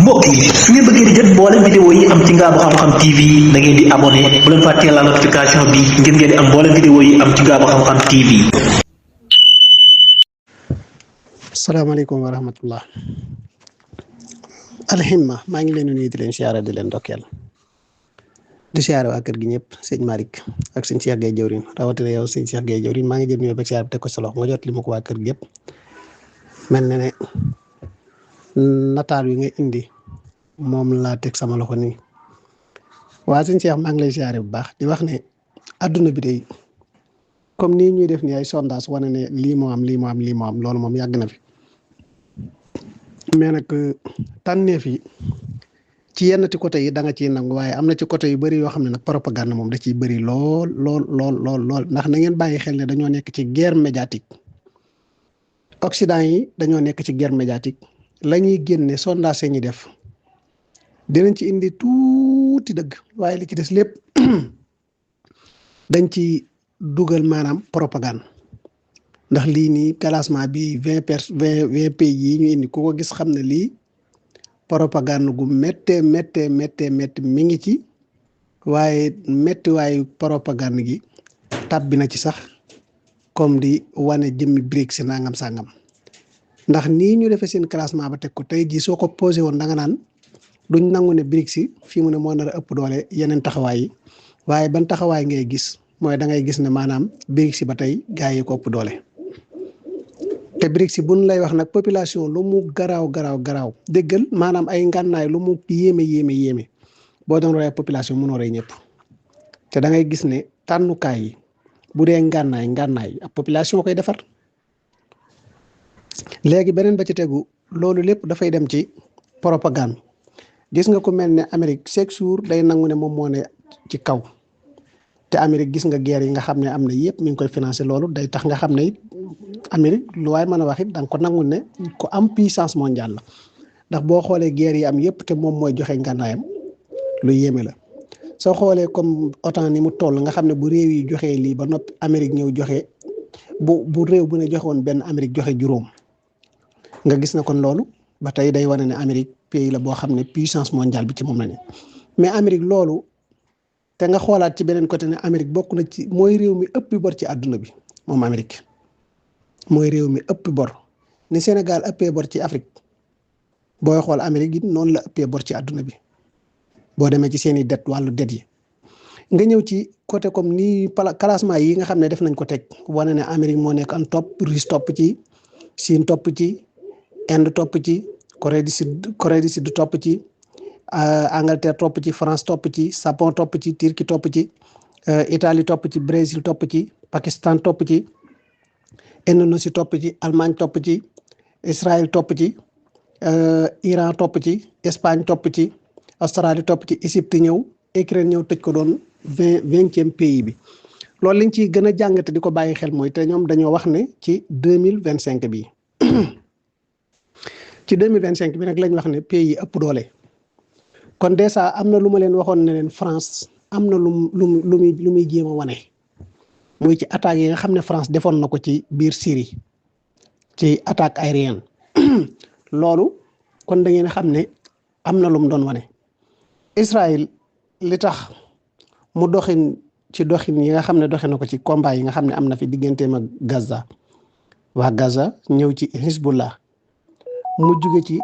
mbokk yi su ngeen bëggee di jot mboolem vidéo yi am ci Ngaabu Xam-Xam TV da ngeen di abonné bu leen fàttee la notification bi ngir ngeen di am mboolem vidéo yi am ci Ngaabu Xam-Xam TV. asalaamaaleykum wa rahmatullah. alhimma maa ngi leen di nuyu di leen siyaare di leen ndokkeel di siyaare waa kër gi ñëpp sëñ Malick ak sëñ Cheikh Gueye jawrin rawatina yow sëñ Cheikh Gueye jawrin maa ngi jël nuyoo ba siyaare bi teg ko sa loxo nga jot li ma ko waa kër gi yëpp mel na ne nataal wi nga indi moom laa teg sama loxo nii waa sëñ Cheikh maa ngi lay siyaare bu baax di wax ne adduna bi day comme nii ñuy def ni ay sondage wane ne lii moo am lii moo am lii moo am loolu moom yàgg na fi mais nag tànneef yi ci yenn ci côté yi da nga ciy nangu waaye am na ci côté yu bëri yoo xam ne nag propagande moom da ciy bëri lool ndax na ngeen bàyyi xel ne dañoo nekk ci guerre médiatique Occident yi dañoo nekk ci guerre médiatique la ñuy génne sondage ñi def dinañ ci indi tuuti dëgg waaye li ci des lépp dañ ci dugal maanaam propagande ndax lii nii classement bi 20 pays yi ñu indi ku ko gis xam ne lii propagande gu méttee mi ngi ci waaye méttiwaayu propagande gi tàbbi na ci sax comme di wane jëmmi BRICS nangam sangam ndax nii ñu defee seen classement ba teg ko tey jii soo ko posé woon da nga naan duñ nangu ne BRICS fii mu ne moo nar a ëpp doole yeneen taxawaay yi waaye ban taxawaay ngay gis mooy da ngay gis ne maanaam BRICS ba tey gaa yi ko ëpp doole. te BRICS buñ lay wax nag population lu mu garaaw déggal maanaam ay ngànnaay lu mu yéeme boo doon royee population mënoo rey ñëpp te da ngay gis ne tànnukaay yi bu dee ngànnaay ab population koy defar. léegi beneen ba ci tegu loolu lépp dafay dem ci propagande gis nga ko mel ne Amérique chaque jour day nangu ne moom moo ne ci kaw te Amérique gis nga guerre yi nga xam ne am na yëpp mi ngi koy financé loolu day tax nga xam ne it Amérique lu waaye mën a wax it da nga ko nangu ne ko am puissance mondiale la ndax boo xoolee guerre yi am yëpp te moom mooy joxe ngànnaayam lu yéeme la soo xoolee comme OTAN ni mu toll nga xam ne bu réew yi joxee lii ba noppi Amérique ñëw joxe bu réew bu ne joxe woon benn Amérique joxe juróom nga gis na kon loolu ba tey day wane ne Amérique pays la boo xam ne puissance mondiale bi ci moom la ne mais Amérique loolu te nga xoolaat ci beneen côté ne Amérique bokk na ci mooy réew mi ëpp bor ci àdduna bi moom Amérique mooy réew mi ëpp bor ni Sénégal ëppee bor ci Afrique booy xool Amérique it noonu la ëppee bor ci àdduna bi boo demee ci seeni det wàllu det yi nga ñëw ci côté comme nii classement yi nga xam ne def nañ ko teg wane ne Amérique moo nekk en top Russie topp ci Chine topp ci Inde topp ci Corée du Sud topp ci Angleterre topp ci France topp ci Japon topp ci Turquie topp ci Italie topp ci Brésil topp ci Pakistan topp ci Indonésie topp ci Allemagne topp ci Israël topp ci Iran topp ci Espagne topp ci Australie topp ci Égypte ñëw Ukraine ñëw tëj ko doon 20e pays bi loolu liñ ciy gën a jàngate di ko bàyyi xel mooy te ñoom dañoo wax ne ci 2025 bi ci 2025 bi nag lañ wax ne pays yi ëpp doole kon dèjà am na lu ma leen waxoon ne leen France am na lu muy jéem a wane muy ci attaques yi nga xam ne France defoon na ko ci biir Syrie ci attaque aérienne loolu kon da ngeen xam ne am na lu mu doon wane. Israël li tax mu doxin ci doxin yi nga xam ne doxe na ko ci combat yi nga xam ne am na fi digganteem ak Gaza waa Gaza ñëw ci Hezbollah mu jóge ci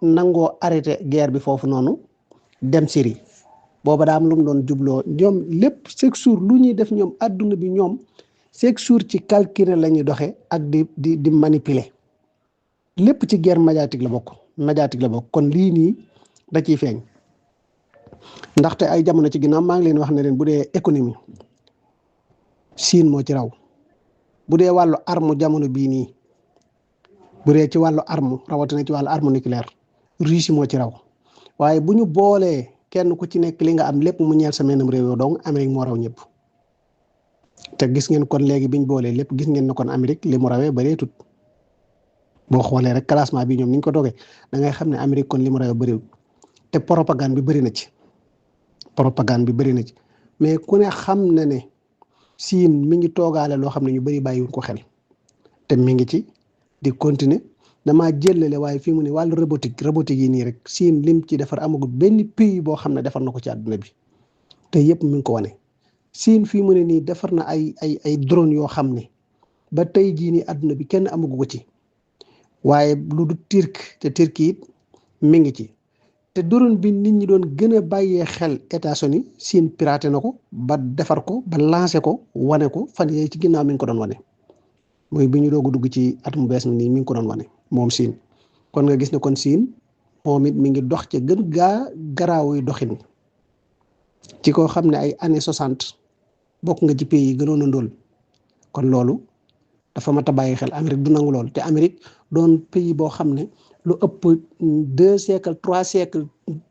nangoo arrêté guerre bi foofu noonu dem Syrie booba daa am lu mu doon jubloo ñoom lépp chaque jour lu ñuy def ñoom adduna bi ñoom chaque jour ci calculer la ñuy doxe ak di manipuler lépp ci guerre médiatique la bokk kon lii nii da ciy feeñ ndaxte ay jamono ci ginnaaw maa ngi leen wax ne leen bu dee économie Chine moo ci raw bu dee wàllu arme jamono bii nii bu dee ci wàllu arme rawatina ci wàllu arme nucléaire Russie moo ci raw waaye bu ñu boolee kenn ku ci nekk li nga am lépp mu ñeel sa menam réew donc Amérique moo raw ñëpp te gis ngeen kon léegi biñ boolee lépp gis ngeen ne kon Amérique li mu rawee bareetut boo xoolee rek classement bi ñoom niñ ko dogee da ngay xam ne Amérique kon li mu rawee bëriwut te propagande bi bëri na ci mais ku ne xam na ne Chine mi ngi toogaale loo xam ne ñu bëri bàyyiwuñ ko xel te mi ngi ci di continuer damaa jëlale waaye fii mu ne wàllu robotique yi nii rek Chine lim ci defar amagul benn pays boo xam ne defar na ko ci àdduna bi te yëpp mi ngi ko wane. Chine fii mu ne nii defar na ay drone yoo xam ne ba tey jii nii àdduna bi kenn amagu ko ci waaye lu du te Turquie it mi ngi ci te drone bi nit ñi doon gën a bàyyee xel États-Unis Chine piraté na ko ba defar ko ba lancé ko wane ko fan yee ci ginnaaw mi ngi ko doon wane mooy bi ñu doog a dugg ci at mu bees mi nii mi ngi ko doon wane moom Chine kon nga gis ne kon Chine moom it mi ngi dox ca gën gaa garaaw doxin ci koo xam ne ay années 60 bokk nga ci pays yi gënoon a ndóol kon loolu dafa mat a bàyyi xel Amérique du nangu loolu te Amérique doon pays boo xam ne lu ëpp 2 siècles 3 siècles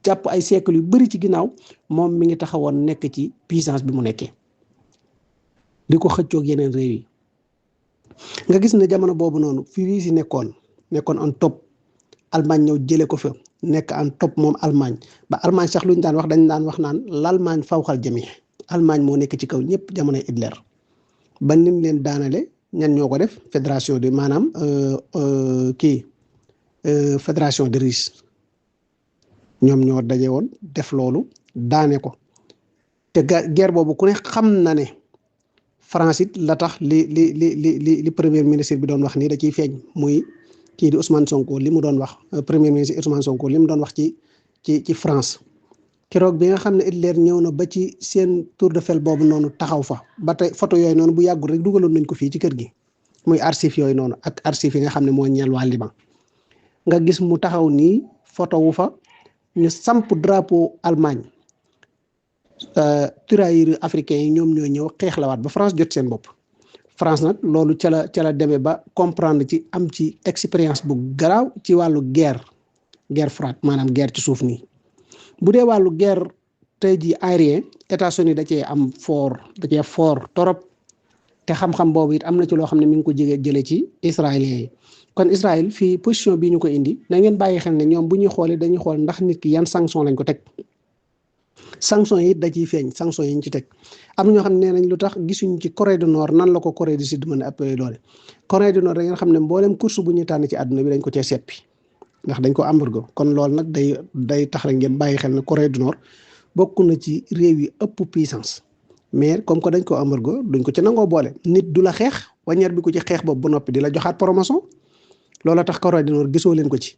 jàpp ay siècles yu bari ci ginnaaw moom mi ngi taxawoon nekk ci puissance bi mu nekkee di ko xëccoog yeneen réew yi nga gis ne jamono boobu noonu fii si nekkoon en top Allemagne ñëw jële ko fa nekk en top moom Allemagne ba Allemagne sax lu ñu daan wax dañ daan wax naan l'Allemagne fawqal jami Allemagne moo nekk ci kaw ñëpp jamonoy Hitler ba nim leen daanale ñan ñoo ko def fédération de maanaam fédération de Russie ñoom ñoo daje woon def loolu daane ko te guerre boobu ku ne xam na ne France it la tax li premier ministre bi doon wax nii da ciy feeñ muy kii di Ousmane Sonko li mu doon wax premier ministre Ousmane Sonko li mu doon wax ci France keroog bi nga xam ne Hitler ñëw na ba ci seen tour de fel boobu noonu taxaw fa ba tey photo yooyu noonu bu yàggul rek dugaloon nañ ko fii ci kër gi muy archive yooyu noonu ak archive yi nga xam ne moo ñeel waa Liban nga gis mu taxaw nii photo wu fa ñu samp drapeau Allemagne tirailleurs africains yi ñoom ñoo ñëw xeex la waat ba France jot seen bopp France nag loolu ca la demee ba comprendre ci am ci expérience bu garaaw ci wàllu guerre froide maanaam guerre ci suuf nii bu dee wàllu guerre tey jii aérien États-Unis da cee fort torop te xam-xam boobu it am na ci loo xam ne mi ngi ko jëlee ci israéliens yi kon Israël fii position bi ñu ko indi na ngeen bàyyi xel ne ñoom bu ñuy xoolee dañuy xool ndax nit ki yan sanction lañ ko teg sanction yi da ciy feeñ sanction yi ñu ci teg am na ñoo xam ne nee nañ lu tax gisuñu ci Corée du Nord nan la ko Corée du Sud mën a appelé doole Corée du Nord da ngeen xam ne mboolem course bu ñuy tànn ci àdduna bi dañ ko cee seppi ndax dañ ko embargo kon loolu nag day tax rek ngeen bàyyi xel ne Corée du Nord bokk na ci réew yi ëpp puissance mais comme que dañ ko embargo duñ ko ci nangoo boole nit du la xeex wañeer bi ko ci xeex boobu bu noppi di la joxaat promotion loolu tax Corée du Nord gisoo leen ko ci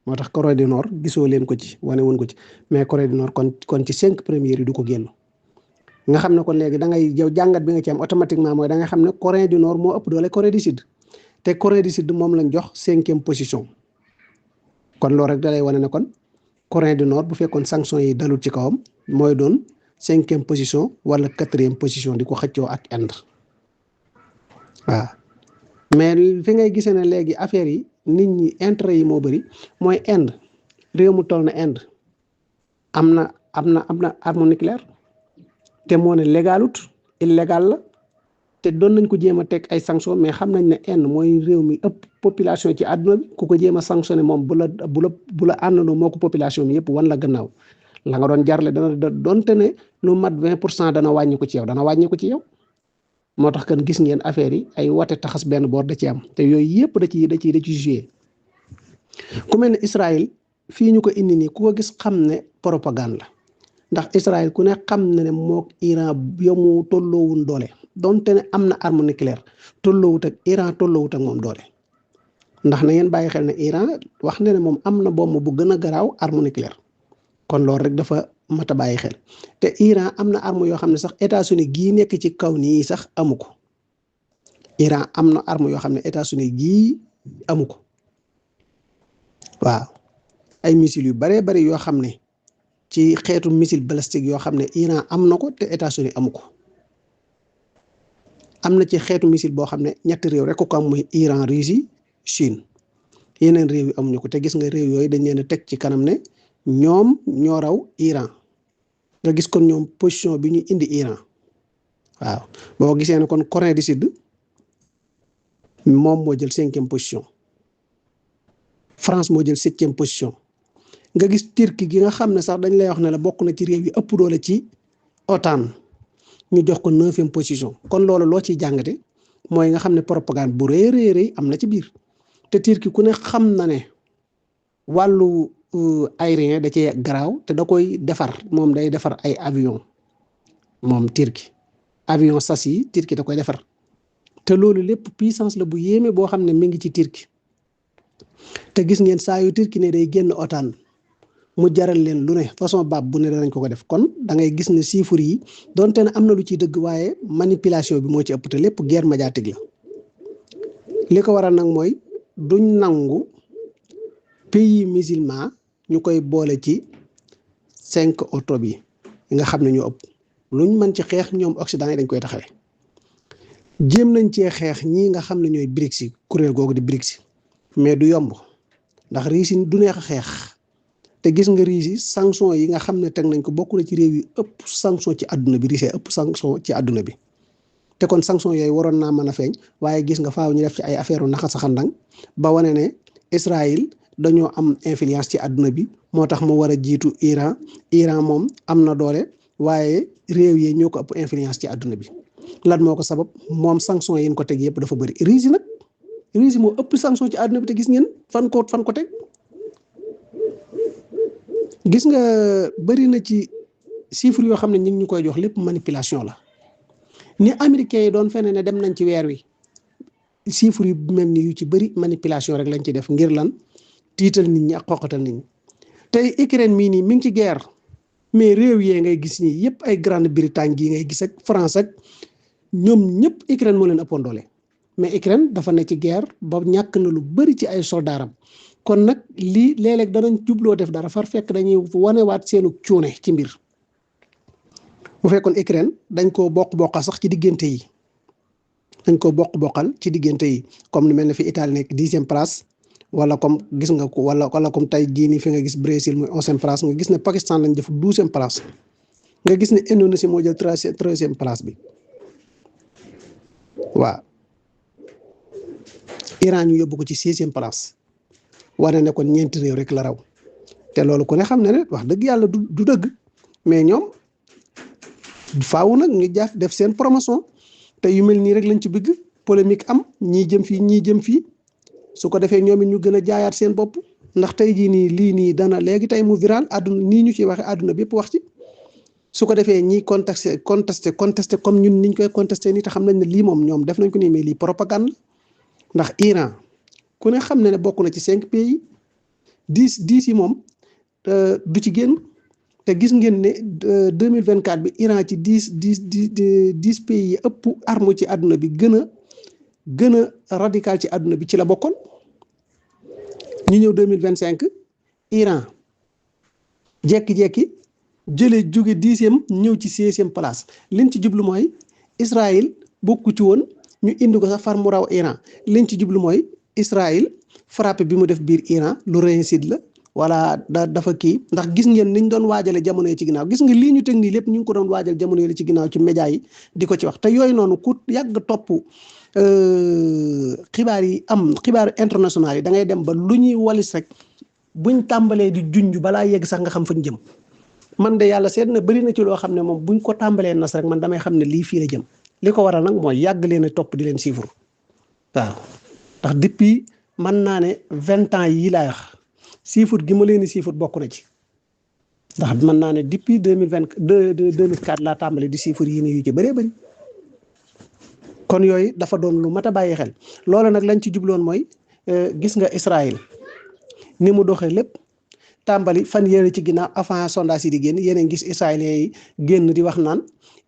moo tax Corée du Nord gisoo leen ko ci wane woon ko ci mais Corée du Nord kon ci 5 premières yi du ko génn nga xam ne kon léegi da ngay yow jàngat bi nga ci am automatiquement mooy da nga xam ne Corée du Nord moo ëpp doole Corée du Sud te Corée du Sud moom lañ jox 5e position kon loolu rek da lay wane ne kon Corée du Nord bu fekkoon sanction yi dalul ci kawam mooy doon 5e position wala 4e position di ko xëccoo ak Inde waaw mais fi ngay gisee ne léegi affaire yi nit ñi intérêt yi moo bëri mooy Inde réew mu toll na Inde am na arme nucléaire te moo ne illégal la te doon nañ ko jéem a teg ay sanctions mais xam nañ ne Inde mooy réew mi ëpp population ci àdduna bi ku ko jéem a sanctionné moom bu la àndandoo moo ko population bi yëpp wan la gannaaw la nga doon jarle dana doonte ne lu mat 20% dana wàññi ko ci yow moo tax kan gis ngeen affaire yi ay wate taxas benn boor da ci am te yooyu yëpp da ci joué ku mel ne Israël fii ñu ko indi nii ku ko gis xam ne propagande la ndax Israël ku ne xam na ne mook Iran yomu tolloowun doole donte ne am na arme nucléaire tolloowut ak Iran tolloowut ak moom doole ndax na ngeen bàyyi xel ne Iran wax na ne moom am na bombe bu gën a garaaw arme nucléaire kon loolu rek dafa mat a bàyyi xel te Iran am na arme yoo xam ne sax États-Unis gii nekk ci kaw nii sax amu ko Iran am na arme yoo xam ne États-Unis gii amu ko waaw ay missiles yu baree bari yoo xam ne ci xeetu missile balistique yoo xam ne Iran am na ko te États-Unis amu ko am na ci xeetu missile boo xam ne ñetti réew rek ko am muy Iran Russie Chine yeneen réew yi amuñu ko te gis nga réew yooyu dañ leen a teg ci kanam ne ñoom ñoo raw Iran nga gis kon ñoom position bi ñu indi Iran waaw boo gisee ne kon Corée du Sud moom moo jël 5e position France moo jël 7e position nga gis Turquie gi nga xam ne sax dañ lay wax ne la bokk na ci réew yi ëpp doole ci OTAN ñu jox ko 9e position kon loolu loo ciy jàngate mooy nga xam ne propagande bu rëy am na ci biir te Turquie ku ne xam na ne wàllu aérien da cee garaaw te da koy defar moom day defar ay avion moom Turquie avion sas yi Turquie da koy defar te loolu lépp puissance la bu yéeme boo xam ne mi ngi ci Turquie te gis ngeen saa yu Turquie ne day génn OTAN mu jaral leen lu ne façon baab bu ne danañ ko def kon da ngay gis ne chiffres yi donte ne am na lu ciy dëgg waaye manipulation bi moo ci ëpp te lépp guerre médiatique la li ko waral nag mooy duñ nangu pays musulman ñu koy boole ci 5 octobre yi nga xam ne ñoo ëpp luñ mën ci xeex ñoom Occident yi dañ koy taxawee jéem nañ cee xeex ñii nga xam ne ñooy BRICS yi kuréel googu di BRICS mais du yomb ndax Russie du neex a xeex te gis nga Russie sanction yi nga xam ne teg nañ ko bokk na ci réew yi ëpp sanction ci àdduna bi Russie ëpp sanction ci àdduna bi te kon sanction yooyu waroon naa mën a feeñ waaye gis nga faaw ñu def ci ay affaire u naxa saxandang ba wane ne Israël dañoo am influence ci àdduna bi moo tax mu war a jiitu Iran moom am na doole waaye réew yi ñoo ko ëpp influence ci àdduna bi lan moo ko sabab moom sanction yi ñu ko teg yëpp dafa bëri Russie moo ëpp sanction ci àdduna bi te gis ngeen fan ko teg gis nga bëri na ci chiffres yoo xam ne ñu ngi ñu koy jox lépp manipulation la ni américains yi doon fene ne dem nañ ci weer wi chiffres yu mel ni yu ci bëri manipulation rek lañ ci def ngir lan tiital nit ñi ak xoqatal nit ñi tey Ukraine mii nii mi ngi ci guerre mais réew yee ngay gis nii yëpp ay Grande-Bretagne gii ngay gis ak France ak ñoom ñëpp Ukraine moo leen ëppoon doole mais Ukraine dafa ne ci guerre ba ñàkk na lu bëri ci ay soldaaram kon nag lii léeg-léeg danañ jubloo def dara far fekk dañuy wanewaat seenu cuune ci mbir bu fekkoon Ukraine dañ koo boqal sax ci diggante yi dañ koo boqal ci diggante yi comme lu mel ne fi Italie nekk 10e place wala comme gis nga ko wala comme tey jii nii fi nga gis Brésil muy 11e place nga gis ne Pakistan lañ def 12e place nga gis ne Indonésie moo jël 13e place bi waaw Iran ñu yóbbu ko ci 16e place wane ne kon ñeenti réew rek la raw te loolu ku ne xam ne ne wax dëgg yàlla du dëgg mais ñoom faaw nag ñu jaaf def seen promotion te yu mel nii rek lañ ci bëgg polémique am ñii jëm fii su ko defee ñoom it ñu gën a jaayaat seen bopp ndax tey jii nii lii nii dana léegi tey mu viral àdduna nii ñu ci waxe àdduna bépp wax ci su ko defee ñiy contesté comme ñun niñ koy contesté nii te xam nañ ne lii moom ñoom def nañ ko nii mais lii propagande ndax Iran ku ne xam ne bokk na ci 5 pays 10 yi moom du ci génn te gis ngeen ne 2024 bi Iran ci 10 pays yi ëpp arme ci àdduna bi gën a radical ci àdduna bi ci la bokkoon ñu ñëw 2025 Iran jekki-jekki jóge 10e ñëw ci 16e place liñ ci jublu mooy Israël bokku ci woon ñu indi ko sax far mu raw Iran liñ ci jublu mooy Israël frappé bi mu def biir Iran lu réussite la wala dafa kii ndax gis ngeen niñ doon waajale jamono yi ci ginnaaw gis nga lii ñu teg nii lépp ñu ngi ko doon waajal jamono yi ci ginnaaw ci média yi di ko ci wax te yooyu noonu ku yàgg topp xibaar international yi da ngay dem ba lu ñuy walis rek buñ tàmbalee di junj balaa yegg sax nga xam fañ jëm man de yàlla seet na bëri na ci loo xam ne moom buñ ko tàmbalee nas rek man damay xam ne lii fii la jëm li ko waral nag mooy yàgg leen a topp di leen suivre waaw ndax depuis mën naa ne 20 ans yii laay wax siifut gi ma leen di siifut bokk na ci ndax mën naa ne depuis 2004 laa tàmbali di siifut yii nii yu ci bëree bëri kon yooyu dafa doon lu mat a bàyyi xel loolu nag lañ ci jubloon mooy gis nga Israël ni mu doxee lépp tàmbali fan yéene ci ginnaaw avant sondage yi di génn yéen a gis israéliens yi génn di wax naan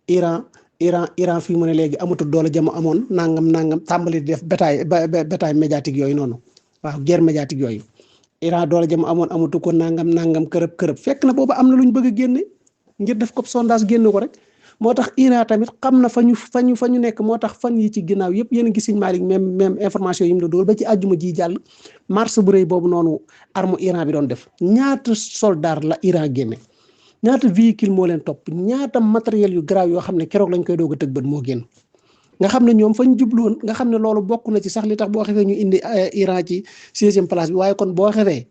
Iran fii mu ne léegi amatul doole jamo amoon nangam tàmbali di def bataille médiatique yooyu noonu waaw guerre médiatique yooyu Iran doole jamo amoon amatu ko nangam kërëb fekk na boobu am na lu ñu bëgg a génne ngir def ko sondage génne ko rek moo tax Iran tamit xam na fa ñu nekk moo tax fan yi ci ginnaaw yëpp yéen a gis Sëñ Malick même information yi mu la dool ba ci àjjuma ji jàll marche bu rëy boobu noonu arme Iran bi doon def ñaata soldat la Iran génne ñaata véhicule moo leen topp ñaata matériel yu garaaw yoo xam ne keroog lañ koy doog a tëg bët moo génn nga xam ne ñoom fañ jubluwoon nga xam ne loolu bokk na ci sax li tax boo xefee ñu indi Iran ci 16e place bi waaye kon boo xefee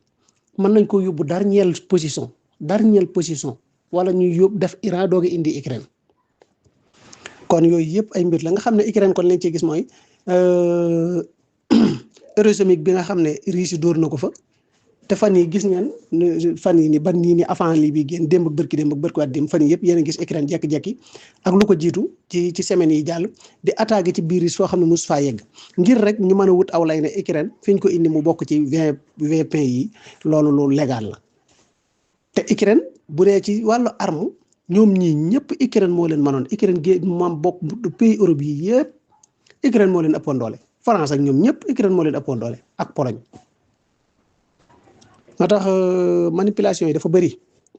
mën nañ ko yóbbu dernière position wala ñu yóbbu def Iran doog a indi Ukraine kon yooyu yëpp ay mbir la nga xam ne Ukraine kon lañ ci gis mooy eurosémique bi nga xam ne Russie dóor na ko fa te fan yi gis ngeen fan yi ni ban nii ni avant lii bi génn démb ak bërki waat démb fan yi yëpp yéen a gis Ukraine jekki-jekki ak lu ko jiitu ci semaines yi jàll di attaqué ci biir soo xam ne mosu faa yegg ngir rek ñu mën a wut aw lay ne Ukraine fi ñu ko indi mu bokk ci 20 pays yi loolu lu légal la te Ukraine bu dee ci wàllu arme ñoom ñii ñëpp Ukraine moo leen mënoon Ukraine gi moom bokk pays Europe yi yëpp Ukraine moo leen ëppoon doole France ak ñoom ñëpp Ukraine moo leen ëppoon doole ak Pologne moo tax manipulation yi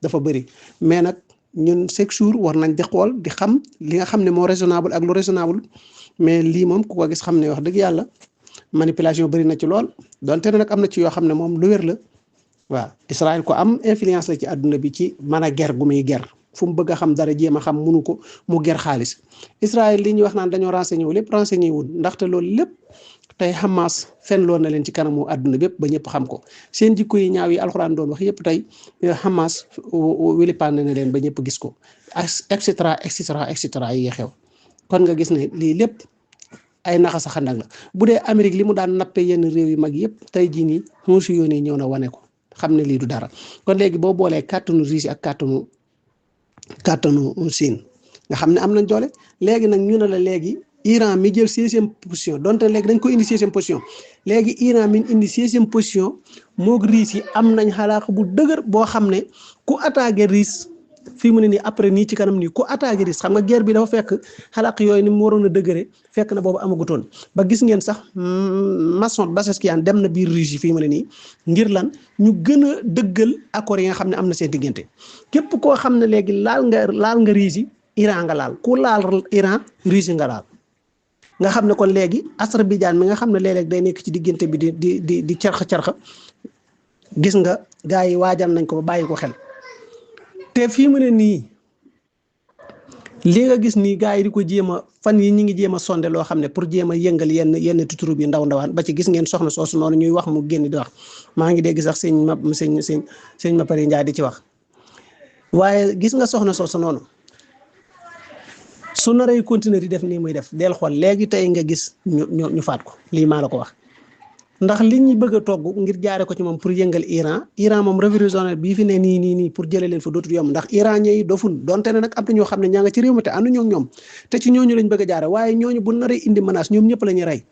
dafa bëri mais nag ñun chaque jour war nañ di xool di xam li nga xam ne moo raisonnable ak lu raisonnable mais lii moom ku ko gis xam ne wax dëgg yàlla manipulation bëri na ci lool donte ne nag am na ci yoo xam ne moom lu wér la waaw Israël ko am influence la ci àdduna bi ci mën a ger gu muy ger fu mu bëgg a xam dara jéem a xam munu ko mu ger xaalis Israël li ñuy wax naan dañoo renseigné wu lépp renseigné wul ndaxte loolu lépp tey Hamas fenloon na leen ci kanamu àdduna bépp ba ñëpp xam ko seen jikko yi ñaaw yi alxuraan doon wax yëpp tey Hamas wilipaan na leen ba ñëpp gis ko et cetera yi xew kon nga gis ne lii lépp ay naxa sa xandak la bu dee Amérique li mu daan nappe yenn réew yu mag yëpp tey jii nii muusu yónnee ñëw na wane ko xam ne lii du dara kon léegi boo boolee kàttanu Russie ak kàttanu Chine nga xam ne am nañ doole léegi nag ñu ne la léegi Iran mi jël 16e position donte léegi dañ ko indi 16e position léegi Iran mi indi 16e position moog Russie am nañ xalaat bu dëgër boo xam ne ku attaqué Russie fii mu ne nii après nii ci kanam nii ku attaqué Russie xam nga guerre bi dafa fekk xalaat yooyu ni mu waroon a dëgëre fekk na boobu amagutoon ba gis ngeen sax Massoud Pezeshkian dem na biir Russie fii mu ne nii ngir lan ñu gën a dëggal accords yi nga xam ne am na seen diggante képp koo xam ne léegi laal nga Russie Iran nga laal ku laal Iran Russie nga laal. nga xam ne kon léegi Azerbaïdjan mi nga xam ne léeg-léeg day nekk ci diggante bi di carxa gis nga gars yi waajal nañ ko ba bàyyi ko xel te fii mu ne nii li nga gis nii gars yi di ko jéem a fan yi ñi ngi jéem a sonde loo xam ne pour jéem a yëngal yenn tuturu bi ndawaan ba ci gis ngeen soxna soosu noonu ñuy wax mu génn di wax maa ngi dégg sax sëñ ma pari Njaay di ci wax waaye gis nga soxna soosu noonu su naree continuer di def nii muy def del xool léegi tey nga gis ñu faat ko lii maa la ko wax ndax li ñuy bëgg a togg ngir jaare ko ci moom pour yëngal Iran moom révolutionnaire bii fi ne nii pour jëlee leen fa dootul yomb ndax iranien yi dofun donte ne nag am na ñoo xam ne ñaa nga ci réew mi te ànduñoo ak ñoom te ci ñooñu lañ bëgg a jaare waaye ñooñu bu naree indi menace ñoom ñëpp la ñuy rey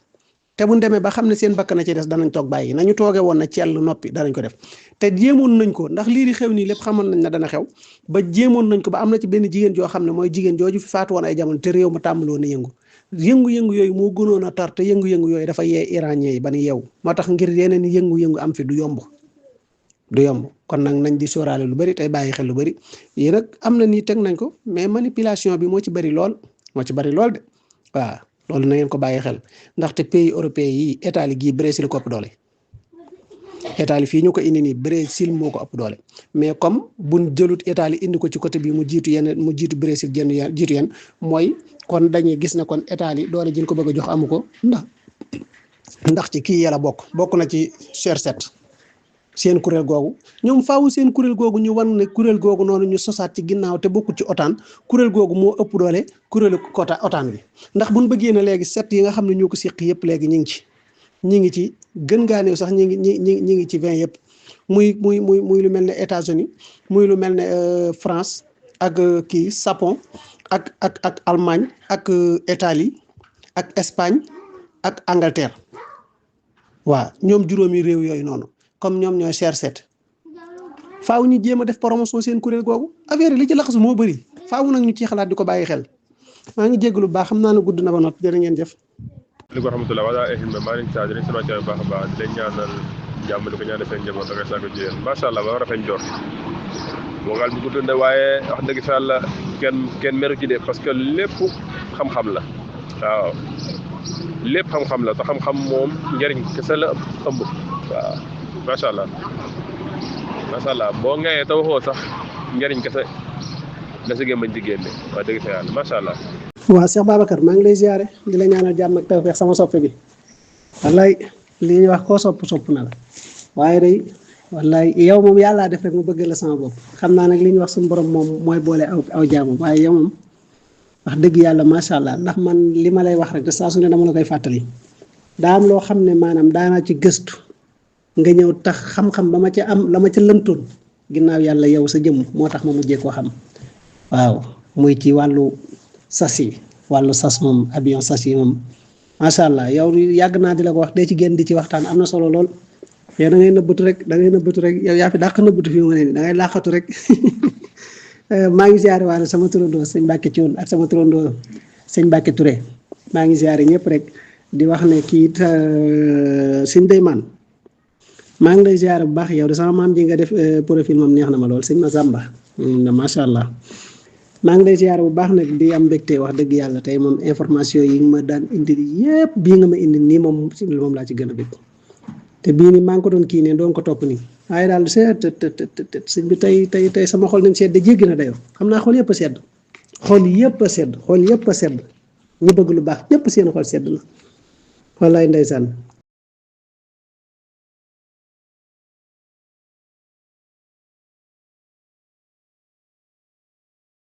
te buñ demee ba xam ne seen bakk na ci des danañ toog bàyyi nañu tooge woon na cell noppi danañ ko def te jéemoon nañ ko ndax lii di xew nii lépp xamoon nañ ne dana xew ba jéemoon nañ ko ba am na ci benn jigéen joo xam ne mooy jigéen jooju fi faatu woon ay jamono te réew ma tàmbaloon na yëngu-yëngu yooyu moo gënoon a tar te yëngu-yëngu yooyu dafa yee iranien yi ba ñu yeewu moo tax ngir yeneen yëngu-yëngu am fi du yomb kon nag nañ di sóoraale lu bëri tey bàyyi xel lu bëri yii nag am na nii teg nañ ko mais manipulation bi moo ci bëri lool de waaw loolu na ngeen ko bàyyi xel ndaxte pays européen yi Italie gii Brésil ko ëpp doole Italie fii ñu ko indi nii Brésil moo ko ëpp doole mais comme buñ jëlut Italie indi ko ci côté bi mu jiitu Brésil jiitu yenn mooy kon dañuy gis ne kon Italie doole jën ko bëgg a jox amu ko ndax ci kii yàlla bokk na ci G7 seen kuréel googu ñoom faawu seen kuréel googu ñu wan ne kuréel googu noonu ñu sosaat ci ginnaaw te bokkul ci OTAN kuréel googu moo ëpp doole kuréelu OTAN bi ndax buñ bëggee ne léegi set yi nga xam ne ñoo ko séq yëpp léegi ñi ngi ci gën ngaa néew sax ñi ngi ci 20 yëpp muy lu mel ne États-Unis muy lu mel ne France ak kii Japon ak Allemagne ak Italie ak Espagne ak Angleterre waaw ñoom juróomi réew yooyu noonu comme ñoom ñooy G7 faaw ñu jéem a def promotion seen kuréel googu affaire yi li ci laxasu moo bëri faaw nag ñu ciy xalaat di ko bàyyi xel maa ngi jéggalu baax xam naa ne gudd na ba noppi jërë ngeen jëf. li ko rahmatulah wala ehilma maa ngi saa di leen sama baax a baax di leen ñaanal jàmm di ko ñaanal seen njaboot ak saako ci yéen macha allah ba rafet njort moogal bi gudd na waaye wax dëgg fa yàlla kenn meru ci de parce que lépp xam-xam la waaw lépp xam-xam la te xam-xam moom njëriñ kese la ëmb waaw macha allah boo ngayee te waxoo sax njëriñ kese da si gémmañ di génne wax dëgg fa yàlla macha allah. waaw Cheikh Babacar maa ngi lay ziare di la ñaanal jàmm ak tawfeex sama soppe bi wallaay li ñuy wax koo sopp na la waaye day wallaay yow moom yàllaa def rek mu bëgg la sama bopp xam naa nag li ñuy wax suñu borom moom mooy boole aw jaamam waaye yow moom wax dëgg yàlla macha allah ndax man li ma lay wax rek de saa su ne dama la koy fàttali daa am loo xam ne maanaam daanaa ci gëstu nga ñëw tax xam-xam ba ma ca am la ma ca lëntoon ginnaaw yàlla yow sa jëmm moo tax ma mujjee koo xam waaw muy ci wàllu sas yi wàllu sas moom avion sas yi moom macha allah yow yàgg naa di la ko wax dee ci génn di ci waxtaan am na solo lool yow da ngay nëbbatu rek yow yaa fi dàq nëbbatu fi mu ne nii da ngay làqatu rek maa ngi ziare waale sama turandoo sëñ Mbacke Thion ak sama turandoo sëñ Mbacke Touré maa ngi ziare ñëpp rek di wax ne kii sëñ Deyman maa ngi lay ziare bu baax yow de sama maam ji nga def profil moom neex na ma lool sëñ Massamba macha allah. maa ngi lay ziar bu baax nag di am mbégte wax dëgg yàlla tey moom information yi nga ma daan indi yépp bii nga ma indi nii moom laa ci gën a bég te bii nii maa ngi ko doon kii ne doon ko topp nii waaye daal sëñ bi tey sama xol nañ sedd jéggi na dayoo xam naa xol yëpp a sedd xol yëpp a sedd ñu bëgg lu baax ñëpp seen xol sedd na wallaay ndeysaan